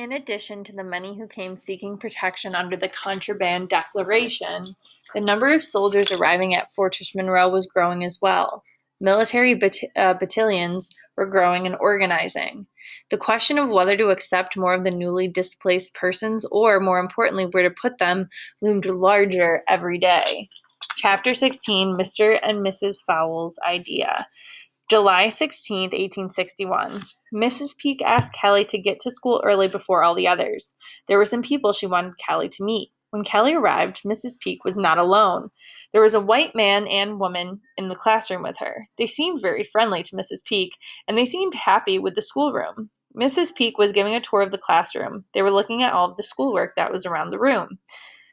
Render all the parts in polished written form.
In addition to the many who came seeking protection under the Contraband Declaration, the number of soldiers arriving at Fortress Monroe was growing as well. Military battalions were growing and organizing. The question of whether to accept more of the newly displaced persons or, more importantly, where to put them loomed larger every day. Chapter 16, Mr. and Mrs. Fowle's Idea. July 16th, 1861. Mrs. Peak asked Callie to get to school early before all the others. There were some people she wanted Callie to meet. When Callie arrived, Mrs. Peak was not alone. There was a white man and woman in the classroom with her. They seemed very friendly to Mrs. Peak, and they seemed happy with the schoolroom. Mrs. Peak was giving a tour of the classroom. They were looking at all of the schoolwork that was around the room.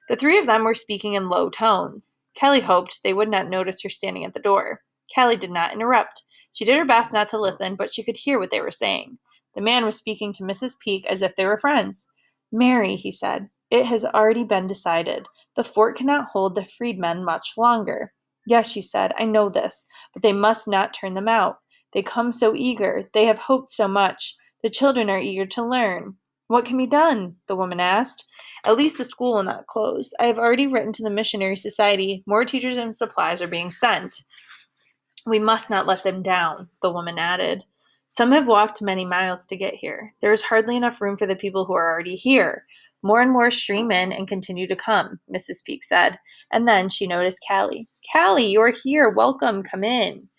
The three of them were speaking in low tones. Callie hoped they would not notice her standing at the door. Callie did not interrupt. She did her best not to listen, but she could hear what they were saying. The man was speaking to Mrs. Peak as if they were friends. "Mary," he said, "it has already been decided. The fort cannot hold the freedmen much longer." "Yes," she said, "I know this, but they must not turn them out. They come so eager. They have hoped so much. The children are eager to learn." "What can be done?" the woman asked. "At least the school will not close. I have already written to the missionary society. More teachers and supplies are being sent." "We must not let them down," the woman added. "Some have walked many miles to get here. There is hardly enough room for the people who are already here. More and more stream in and continue to come," Mrs. Peak said. And then she noticed Callie. "Callie, you are here. Welcome. Come in."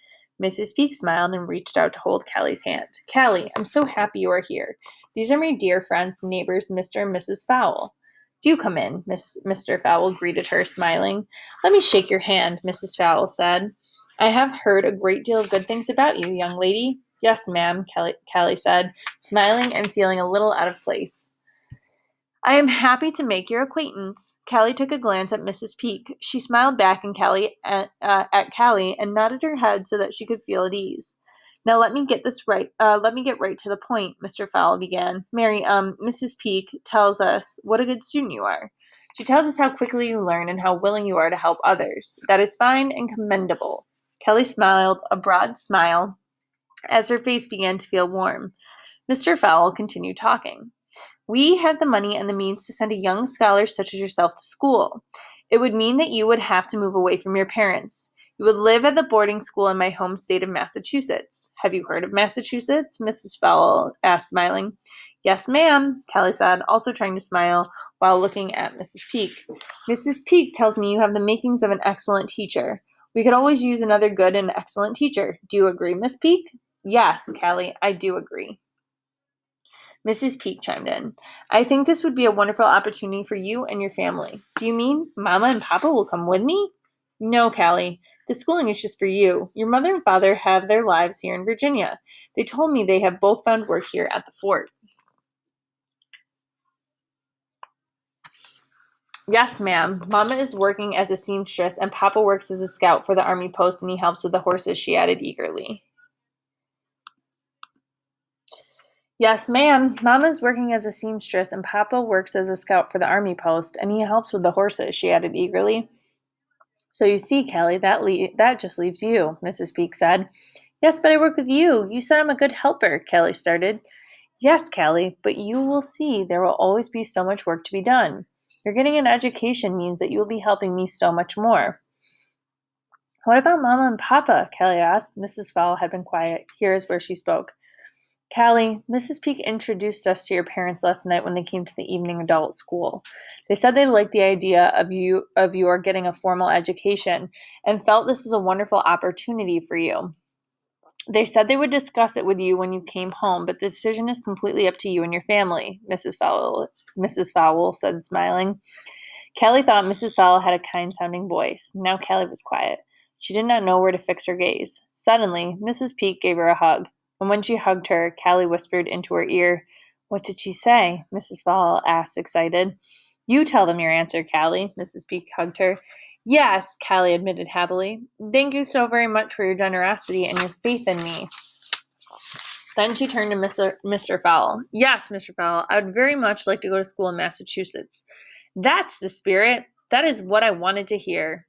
Mrs. Peak smiled and reached out to hold Callie's hand. "Callie, I'm so happy you are here. These are my dear friends and neighbors, Mr. and Mrs. Fowle." "Do come in," Mr. Fowle greeted her, smiling. "Let me shake your hand," Mrs. Fowle said. "I have heard a great deal of good things about you, young lady." "Yes, ma'am," Callie said, smiling and feeling a little out of place. "I am happy to make your acquaintance." Callie took a glance at Mrs. Peak. She smiled back at Callie and nodded her head so that she could feel at ease. "Now let me get right to the point," Mr. Fowle began. "Mary, Mrs. Peak tells us what a good student you are. She tells us how quickly you learn and how willing you are to help others. That is fine and commendable." Kelly smiled, a broad smile, as her face began to feel warm. Mr. Fowle continued talking. "We have the money and the means to send a young scholar such as yourself to school. It would mean that you would have to move away from your parents. You would live at the boarding school in my home state of Massachusetts." "Have you heard of Massachusetts?" Mrs. Fowle asked, smiling. "Yes, ma'am," Callie said, also trying to smile while looking at Mrs. Peak. "Mrs. Peak tells me you have the makings of an excellent teacher. We could always use another good and excellent teacher. Do you agree, Miss Peak?" "Yes, Callie, I do agree." Mrs. Peak chimed in. "I think this would be a wonderful opportunity for you and your family." "Do you mean Mama and Papa will come with me?" "No, Callie. The schooling is just for you. Your mother and father have their lives here in Virginia. They told me they have both found work here at the fort." "Yes, ma'am. Mama is working as a seamstress, and Papa works as a scout for the army post, and he helps with the horses," she added eagerly. "Yes, ma'am. Mama's working as a seamstress, and Papa works as a scout for the army post, and he helps with the horses," she added eagerly. "So you see, Callie, that just leaves you," Mrs. Peak said. "Yes, but I work with you. You said I'm a good helper," Callie started. "Yes, Callie, but you will see there will always be so much work to be done. You're getting an education means that you will be helping me so much more." "What about Mama and Papa?" Callie asked. Mrs. Fowle had been quiet. Here is where she spoke. "Callie, Mrs. Peak introduced us to your parents last night when they came to the evening adult school. They said they liked the idea of your getting a formal education and felt this is a wonderful opportunity for you. They said they would discuss it with you when you came home, but the decision is completely up to you and your family," Mrs. Fowle said, smiling. Callie thought Mrs. Fowle had a kind-sounding voice. Now Callie was quiet. She did not know where to fix her gaze. Suddenly, Mrs. Peak gave her a hug, and when she hugged her, Callie whispered into her ear. "What did she say?" Mrs. Fowle asked, excited. "You tell them your answer, Callie." Mrs. Peak hugged her. "Yes," Callie admitted happily. "Thank you so very much for your generosity and your faith in me." Then she turned to Mr. Fowle. "Yes, Mr. Fowle, I would very much like to go to school in Massachusetts." "That's the spirit. That is what I wanted to hear."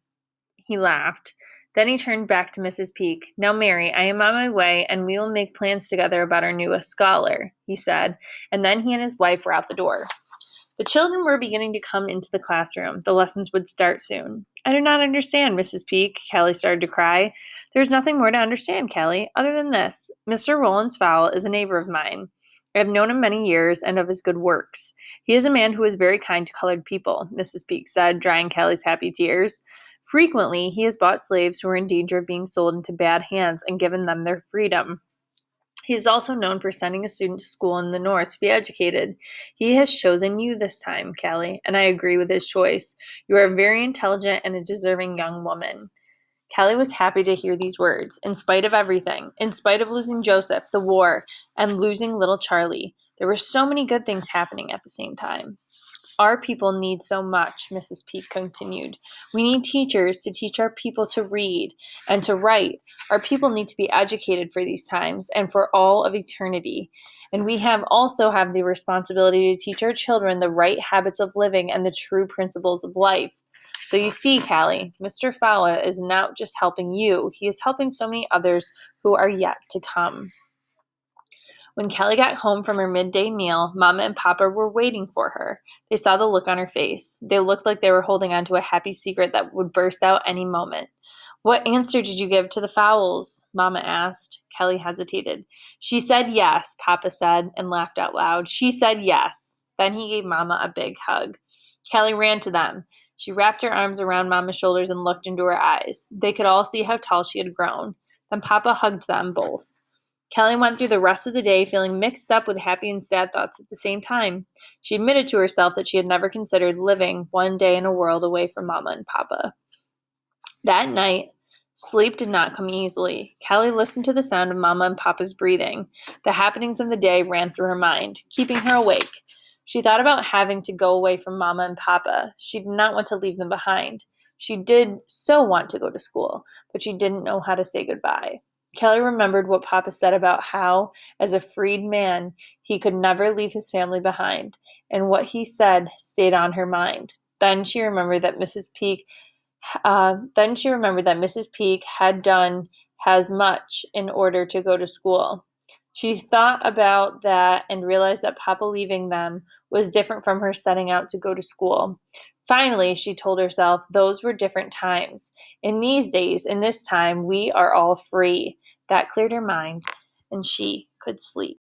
He laughed. Then he turned back to Mrs. Peake. "Now, Mary, I am on my way, and we will make plans together about our newest scholar," he said, and then he and his wife were out the door. The children were beginning to come into the classroom. The lessons would start soon. "I do not understand, Mrs. Peake," Callie started to cry. "There is nothing more to understand, Callie, other than this. Mr. Rollins Fowle is a neighbor of mine. I have known him many years and of his good works. He is a man who is very kind to colored people," Mrs. Peake said, drying Callie's happy tears. "Frequently, he has bought slaves who were in danger of being sold into bad hands and given them their freedom. He is also known for sending a student to school in the North to be educated. He has chosen you this time, Callie, and I agree with his choice. You are a very intelligent and a deserving young woman." Callie was happy to hear these words. In spite of everything, in spite of losing Joseph, the war, and losing little Charlie, there were so many good things happening at the same time. "Our people need so much," Mrs. Peake continued. "We need teachers to teach our people to read and to write. Our people need to be educated for these times and for all of eternity. And we also have the responsibility to teach our children the right habits of living and the true principles of life. So you see, Callie, Mr. Fowle is not just helping you, he is helping so many others who are yet to come." When Callie got home from her midday meal, Mama and Papa were waiting for her. They saw the look on her face. They looked like they were holding on to a happy secret that would burst out any moment. "What answer did you give to the Fowles?" Mama asked. Callie hesitated. "She said yes," Papa said, and laughed out loud. "She said yes." Then he gave Mama a big hug. Callie ran to them. She wrapped her arms around Mama's shoulders and looked into her eyes. They could all see how tall she had grown. Then Papa hugged them both. Callie went through the rest of the day feeling mixed up with happy and sad thoughts at the same time. She admitted to herself that she had never considered living one day in a world away from Mama and Papa. That night, sleep did not come easily. Callie listened to the sound of Mama and Papa's breathing. The happenings of the day ran through her mind, keeping her awake. She thought about having to go away from Mama and Papa. She did not want to leave them behind. She did so want to go to school, but she didn't know how to say goodbye. Kelly remembered what Papa said about how, as a freed man, he could never leave his family behind, and what he said stayed on her mind. Then she remembered that Mrs. Peake had done as much in order to go to school. She thought about that and realized that Papa leaving them was different from her setting out to go to school. Finally, she told herself, those were different times. In these days, in this time, we are all free. That cleared her mind, and she could sleep.